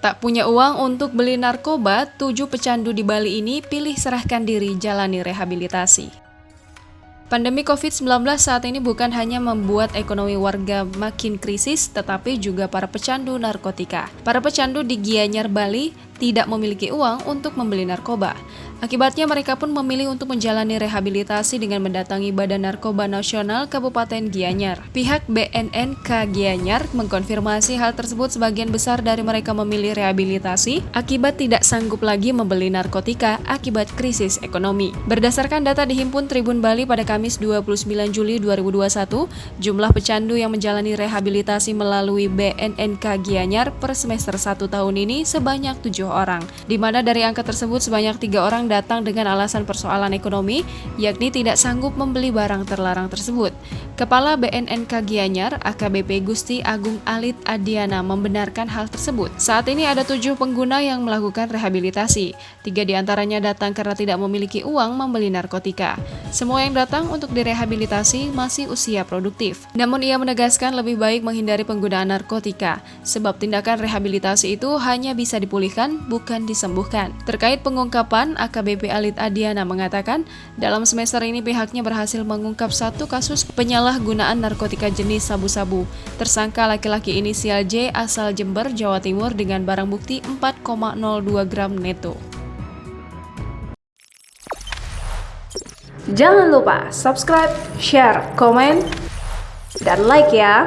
Tak punya uang untuk beli narkoba, 7 pecandu di Bali ini pilih serahkan diri jalani rehabilitasi. Pandemi COVID-19 saat ini bukan hanya membuat ekonomi warga makin krisis, tetapi juga para pecandu narkotika. Para pecandu di Gianyar, Bali tidak memiliki uang untuk membeli narkoba. Akibatnya mereka pun memilih untuk menjalani rehabilitasi dengan mendatangi Badan Narkoba Nasional Kabupaten Gianyar. Pihak BNNK Gianyar mengkonfirmasi hal tersebut. Sebagian besar dari mereka memilih rehabilitasi akibat tidak sanggup lagi membeli narkotika akibat krisis ekonomi. Berdasarkan data dihimpun Tribun Bali pada Kamis 29 Juli 2021, jumlah pecandu yang menjalani rehabilitasi melalui BNNK Gianyar per semester 1 tahun ini sebanyak 7 orang, di mana dari angka tersebut sebanyak 3 orang datang dengan alasan persoalan ekonomi, yakni tidak sanggup membeli barang terlarang tersebut. Kepala BNNK Gianyar, AKBP Gusti Agung Alit Adiana membenarkan hal tersebut. Saat ini ada 7 pengguna yang melakukan rehabilitasi. 3 diantaranya datang karena tidak memiliki uang membeli narkotika. Semua yang datang untuk direhabilitasi masih usia produktif. Namun ia menegaskan lebih baik menghindari penggunaan narkotika, sebab tindakan rehabilitasi itu hanya bisa dipulihkan, bukan disembuhkan. Terkait pengungkapan, AKBP Alit Adiana mengatakan, dalam semester ini pihaknya berhasil mengungkap 1 kasus penyalahgunaan narkotika jenis sabu-sabu. Tersangka laki-laki inisial J asal Jember, Jawa Timur dengan barang bukti 4,02 gram neto. Jangan lupa subscribe, share, komen, dan like ya!